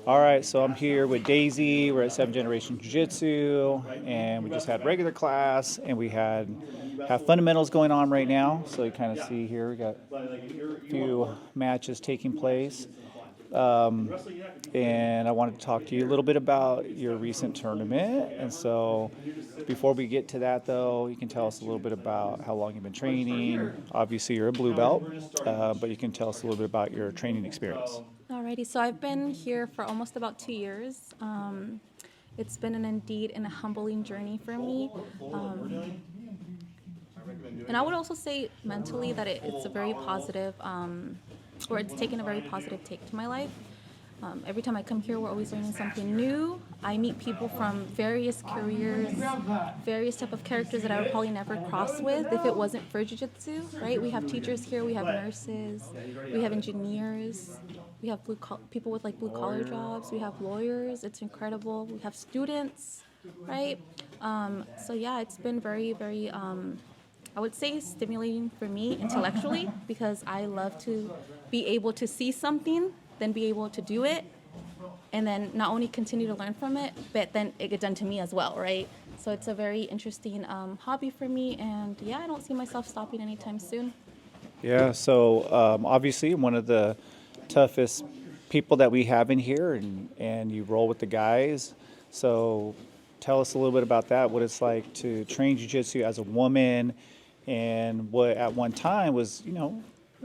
All right, so I'm here with Daisy. We're at 7th Generation Jiu Jitsu, and we just had regular class, and we have fundamentals going on right now. So you kind of see here we got a few matches taking place, and I wanted to talk to you a little bit about your recent tournament. And so, before we get to that, though, you can tell us a little bit about how long you've been training. Obviously, you're a blue belt, but you can tell us a little bit about your training experience. Alrighty, so I've been here for almost about 2 years. It's been an indeed and a humbling journey for me. And I would also say mentally that it's a very positive, or it's taken a very positive take to my life. Every time I come here, we're always learning something new. I meet people from various careers, various type of characters that I would probably never cross with if it wasn't for jiu-jitsu, right? We have teachers here, we have nurses, we have engineers, we have people with like blue collar jobs, we have lawyers. It's incredible. We have students, right? So yeah, it's been very, very, I would say stimulating for me intellectually because I love to be able to see something, then be able to do it, and then not only continue to learn from it, but then it get done to me as well, right? So it's a very interesting hobby for me, and yeah, I don't see myself stopping anytime soon. Yeah, so obviously one of the toughest people that we have in here, and you roll with the guys. So tell us a little bit about that, what it's like to train jiu-jitsu as a woman, and what at one time was,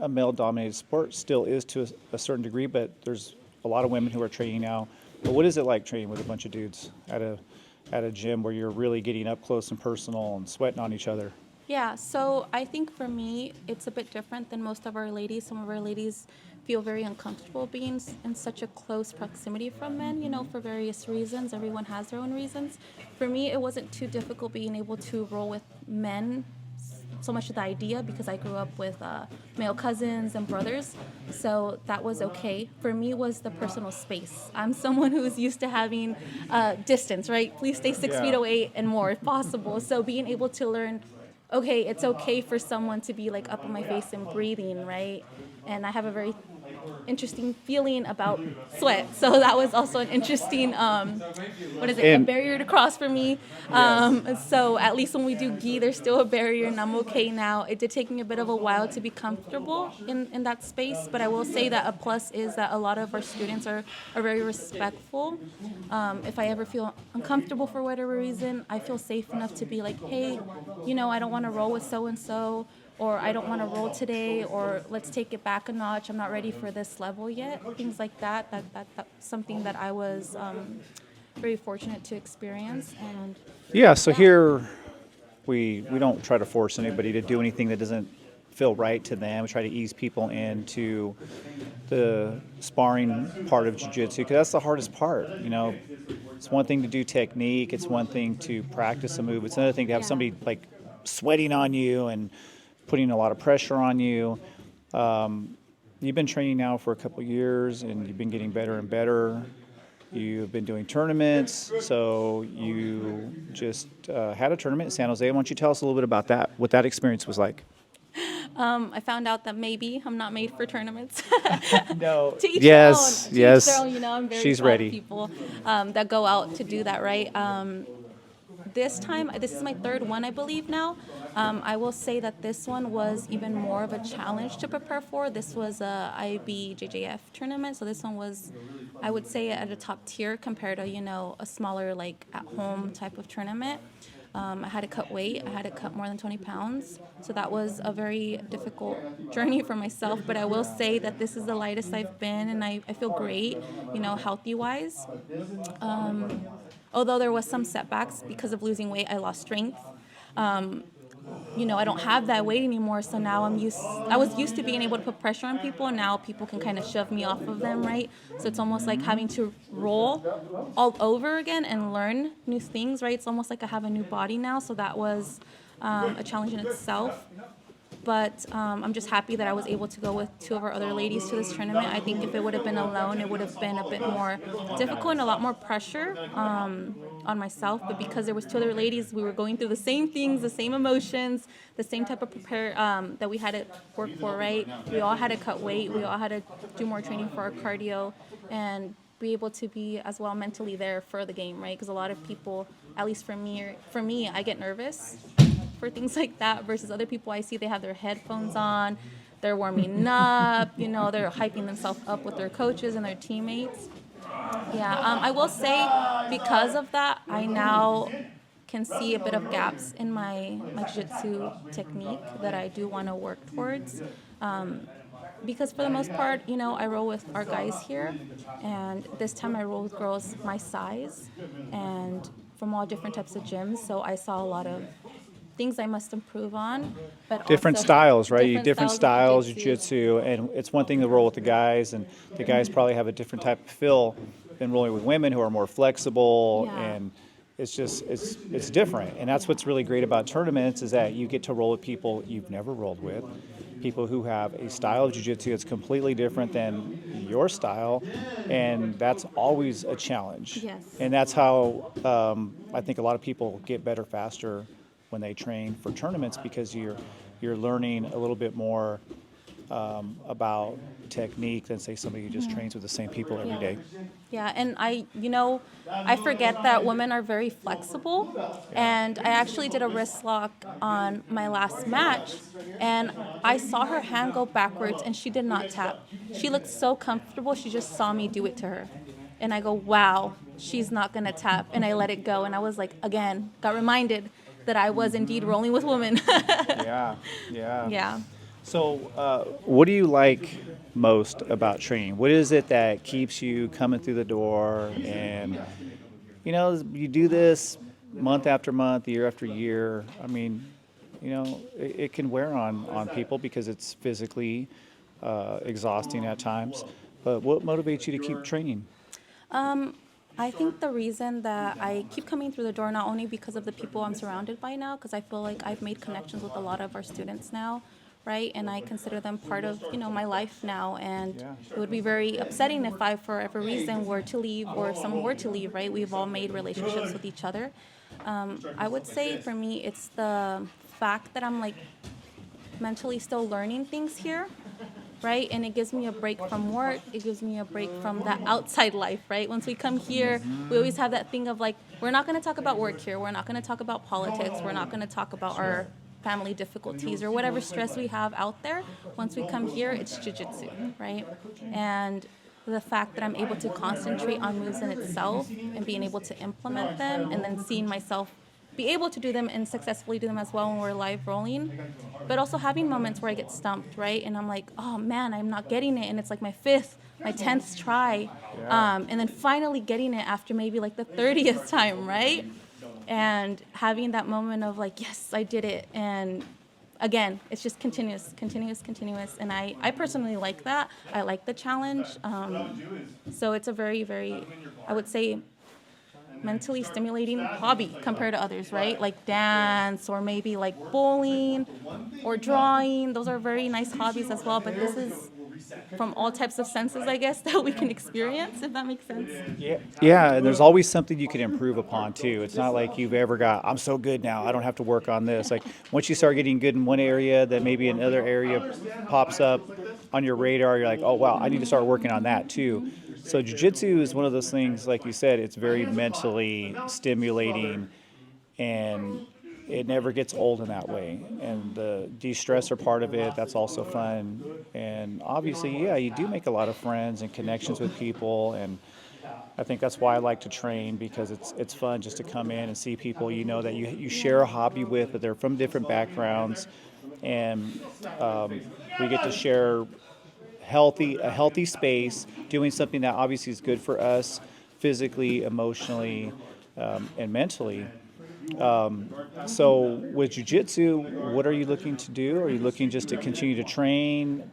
a male-dominated sport, still is to a certain degree, but there's a lot of women who are training now. But what is it like training with a bunch of dudes at a gym where you're really getting up close and personal and sweating on each other? Yeah, so I think for me, it's a bit different than most of our ladies. Some of our ladies feel very uncomfortable being in such a close proximity from men, for various reasons. Everyone has their own reasons. For me, it wasn't too difficult being able to roll with men so much of the idea because I grew up with male cousins and brothers, so that was okay. For me was the personal space. I'm someone who's used to having distance, right? Please stay 6 feet away and more if possible. So being able to learn, okay, it's okay for someone to be like up in my face and breathing, right? And I have a very interesting feeling about sweat. So that was also an interesting, a barrier to cross for me. So at least when we do gi, there's still a barrier and I'm okay now. It did take me a bit of a while to be comfortable in that space, but I will say that a plus is that a lot of our students are very respectful. If I ever feel uncomfortable for whatever reason, I feel safe enough to be like, hey, I don't want to roll with so-and-so, or I don't want to roll today, or let's take it back a notch. I'm not ready for this level yet. Things like that. That's something that I was very fortunate to experience. And Yeah, so here we don't try to force anybody to do anything that doesn't feel right to them. We try to ease people into the sparring part of jiu-jitsu because that's the hardest part. It's one thing to do technique. It's one thing to practice a move. It's another thing to have somebody like sweating on you and putting a lot of pressure on you. You've been training now for a couple of years, and you've been getting better and better. You've been doing tournaments, so you just had a tournament in San Jose. Why don't you tell us a little bit about that, what that experience was like? I found out that maybe I'm not made for tournaments. No. To each Yes, their own. yes. To each their own, I'm very She's proud ready. of people that go out to do that, right? This time, this is my third one, I believe now. I will say that this one was even more of a challenge to prepare for. This was a IBJJF tournament, so this one was, I would say, at a top tier compared to, a smaller, like, at-home type of tournament. I had to cut weight. I had to cut more than 20 pounds. So that was a very difficult journey for myself. But I will say that this is the lightest I've been, and I feel great, healthy-wise. Although there was some setbacks because of losing weight, I lost strength. I don't have that weight anymore, so now I was used to being able to put pressure on people, and now people can kind of shove me off of them, right? So it's almost like having to roll all over again and learn new things, right? It's almost like I have a new body now, so that was a challenge in itself. But I'm just happy that I was able to go with two of our other ladies to this tournament. I think if it would have been alone, it would have been a bit more difficult and a lot more pressure on myself. But because there was two other ladies, we were going through the same things, the same emotions, the same type of prepare that we had to work for, right? We all had to cut weight. We all had to do more training for our cardio. And be able to be as well mentally there for the game, right? Because a lot of people, at least for me, I get nervous for things like that versus other people I see they have their headphones on, they're warming up, they're hyping themselves up with their coaches and their teammates. Yeah, I will say because of that, I now can see a bit of gaps in my jiu-jitsu technique that I do want to work towards. Because for the most part, I roll with our guys here, and this time I roll with girls my size and from all different types of gyms. So I saw a lot of things I must improve on, but Different also styles, right? You different different styles styles, of jiu-jitsu, and it's one thing to roll with the guys, and the guys probably have a different type of feel than rolling with women who are more flexible, Yeah. and it's just it's different. And that's what's really great about tournaments is that you get to roll with people you've never rolled with, people who have a style of jiu-jitsu that's completely different than your style, and that's always a challenge. Yes. And that's how I think a lot of people get better faster when they train for tournaments because you're learning a little bit more about technique than say somebody who just trains with the same people every day. Yeah, and I forget that women are very flexible. And I actually did a wrist lock on my last match, and I saw her hand go backwards, and she did not tap. She looked so comfortable. She just saw me do it to her. And I go, wow, she's not going to tap. And I let it go. And I was like, again, got reminded that I was indeed rolling with women. Yeah. Yeah. So, what do you like most about training? What is it that keeps you coming through the door? And, you do this month after month, year after year. I mean, it can wear on people because it's physically exhausting at times. But what motivates you to keep training? I think the reason that I keep coming through the door, not only because of the people I'm surrounded by now, because I feel like I've made connections with a lot of our students now, right? And I consider them part of, my life now. And it would be very upsetting if I, for whatever reason, were to leave or if someone were to leave, right? We've all made relationships with each other. I would say for me, it's the fact that I'm like mentally still learning things here, right? And it gives me a break from work. It gives me a break from that outside life, right? Once we come here, we always have that thing of like, we're not going to talk about work here. We're not going to talk about politics. We're not going to talk about our family difficulties or whatever stress we have out there. Once we come here, it's jiu-jitsu, right? And the fact that I'm able to concentrate on moves in itself and being able to implement them and then seeing myself be able to do them and successfully do them as well when we're live rolling, but also having moments where I get stumped, right? And I'm like, oh man, I'm not getting it. And it's like my 10th try. And then finally getting it after maybe like the 30th time, right? And having that moment of like, yes, I did it. And again, it's just continuous. And I personally like that. I like the challenge. So it's a very, very, I would say, mentally stimulating hobby compared to others, right? Like dance or maybe like bowling or drawing. Those are very nice hobbies as well, but this is from all types of senses, I guess, that we can experience, if that makes sense. Yeah, and there's always something you can improve upon too. It's not like you've ever got, I'm so good now, I don't have to work on this. Like once you start getting good in one area, then maybe another area pops up on your radar. You're like, oh wow, I need to start working on that too. So jiu-jitsu is one of those things, like you said, it's very mentally stimulating, and it never gets old in that way. And the de-stressor part of it, that's also fun. And obviously, yeah, you do make a lot of friends and connections with people. And I think that's why I like to train, because it's fun just to come in and see people that you share a hobby with, but they're from different backgrounds. And we get to share a healthy space, doing something that obviously is good for us physically, emotionally, and mentally. So with jiu-jitsu, what are you looking to do? Are you looking just to continue to train?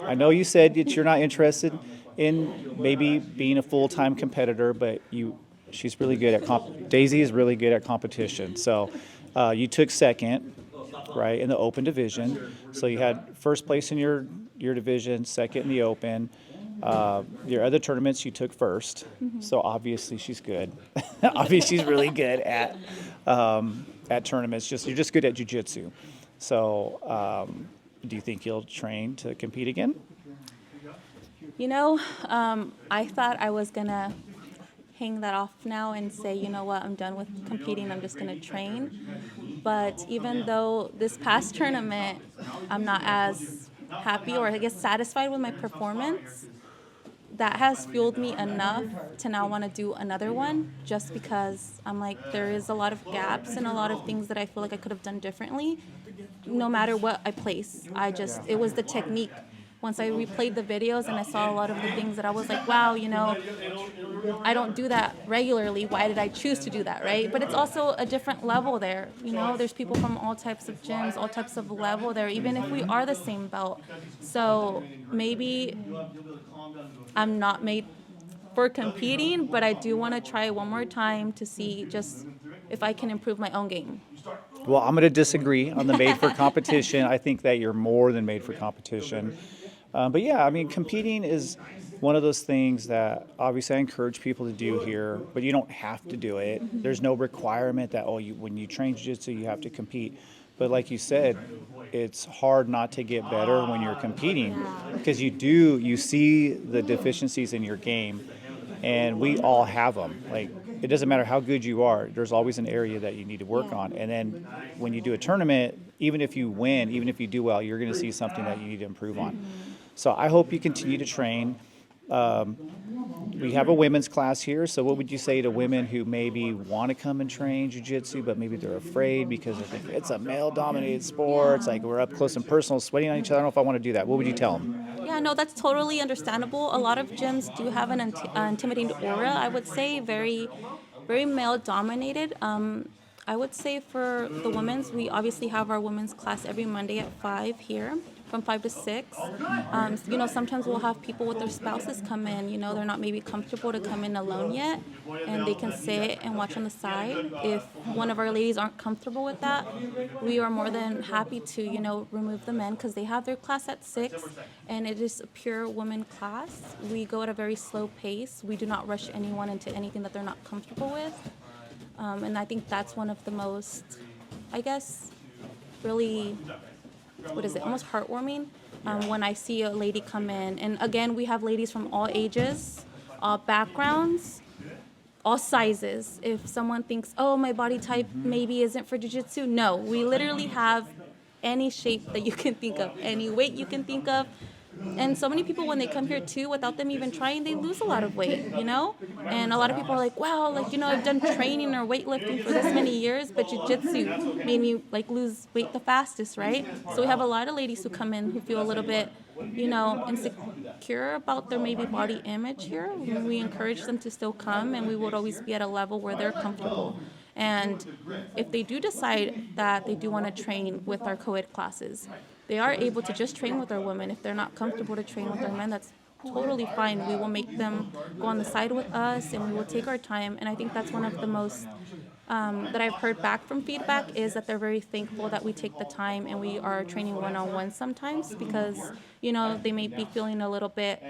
I know you said that you're not interested in maybe being a full-time competitor, but she's really good at Daisy is really good at competition. So you took second, right, in the open division. So you had first place in your division, second in the open. Your other tournaments you took first, so obviously she's good. Obviously she's really good at tournaments. You're just good at jiu-jitsu. So do you think you'll train to compete again? You know, I thought I was going to hang that off now and say, you know what, I'm done with competing, I'm just going to train. But even though this past tournament, I'm not as happy or I guess satisfied with my performance, that has fueled me enough to now want to do another one just because I'm like, there is a lot of gaps and a lot of things that I feel like I could have done differently no matter what I place. It was the technique. Once I replayed the videos and I saw a lot of the things that I was like, wow, you know, I don't do that regularly. Why did I choose to do that, right? But it's also a different level there. You know, there's people from all types of gyms, all types of level there, even if we are the same belt. So maybe I'm not made for competing, but I do want to try one more time to see just if I can improve my own game. Well, I'm going to disagree on the made for competition. I think that you're more than made for competition. But yeah, I mean, competing is one of those things that obviously I encourage people to do here, but you don't have to do it. There's no requirement that, when you train jiu-jitsu, you have to compete. But like you said, it's hard not to get better when you're competing because you see the deficiencies in your game, and we all have them. Like, it doesn't matter how good you are, there's always an area that you need to work on. And then when you do a tournament, even if you win, even if you do well, you're going to see something that you need to improve on. So I hope you continue to train. We have a women's class here, so what would you say to women who maybe want to come and train jiu-jitsu, but maybe they're afraid because they think it's a male-dominated sport, it's like we're up close and personal, sweating on each other, I don't know if I want to do that. What would you tell them? Yeah, no, that's totally understandable. A lot of gyms do have an intimidating aura, I would say, very, very male dominated. I would say for the women's, we obviously have our women's class every Monday at 5 here, from 5 to 6. You know, sometimes we'll have people with their spouses come in. You know, they're not maybe comfortable to come in alone yet, and they can sit and watch on the side. If one of our ladies aren't comfortable with that, we are more than happy to, you know, remove the men because they have their class at 6, and it is a pure women class. We go at a very slow pace. We do not rush anyone into anything that they're not comfortable with. And I think that's one of the most, I guess, really, almost heartwarming when I see a lady come in. And again, we have ladies from all ages, all backgrounds, all sizes. If someone thinks, oh, my body type maybe isn't for jiu-jitsu, no, we literally have any shape that you can think of, any weight you can think of. And so many people, when they come here too, without them even trying, they lose a lot of weight, you know? And a lot of people are like, wow, like, you know, I've done training or weightlifting for this many years, but jiu-jitsu made me like lose weight the fastest, right? So we have a lot of ladies who come in who feel a little bit, you know, insecure about their maybe body image here. We encourage them to still come, and we would always be at a level where they're comfortable. And if they do decide that they do want to train with our co-ed classes, they are able to just train with our women. If they're not comfortable to train with our men, that's totally fine. We will make them go on the side with us, and we will take our time. And I think that's one of the most that I've heard back from feedback is that they're very thankful that we take the time and we are training one-on-one sometimes because, you know, they may be feeling a little bit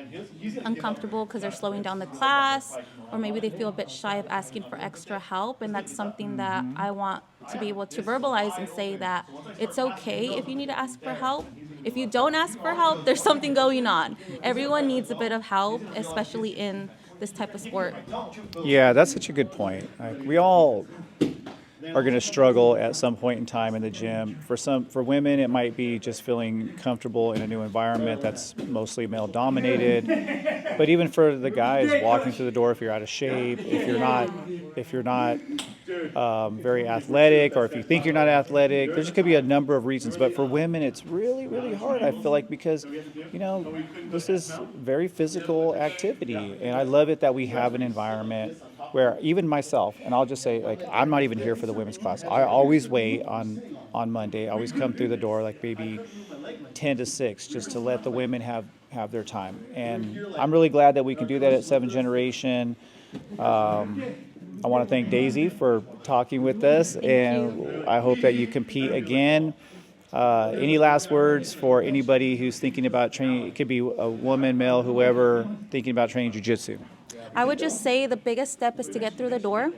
uncomfortable because they're slowing down the class, or maybe they feel a bit shy of asking for extra help. And that's something that I want to be able to verbalize and say that it's okay if you need to ask for help. If you don't ask for help, there's something going on. Everyone needs a bit of help, especially in this type of sport. Yeah, that's such a good point. Like, we all are going to struggle at some point in time in the gym. For women, it might be just feeling comfortable in a new environment that's mostly male dominated. But even for the guys walking through the door, if you're out of shape, if you're not very athletic, or if you think you're not athletic, there could be a number of reasons. But for women, it's really, really hard, I feel like, because, you know, this is very physical activity. And I love it that we have an environment where even myself, and I'll just say, like, I'm not even here for the women's class. I always wait on Monday. I always come through the door like maybe 10 to 6 just to let the women have their time. And I'm really glad that we can do that at 7th Generation. I want to thank Daisy for talking with us, and I hope that you compete again. Any last words for anybody who's thinking about training? It could be a woman, male, whoever, thinking about training jiu-jitsu. I would just say the biggest step is to get through the door.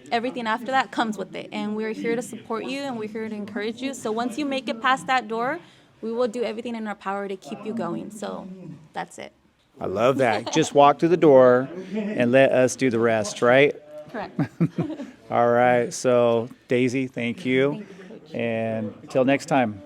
Everything after that comes with it. And we're here to support you, and we're here to encourage you. So once you make it past that door, we will do everything in our power to keep you going. So that's it. I love that. Just walk through the door and let us do the rest, right? Correct. All right. So, Daisy, thank you. Thank you, Coach. And until next time.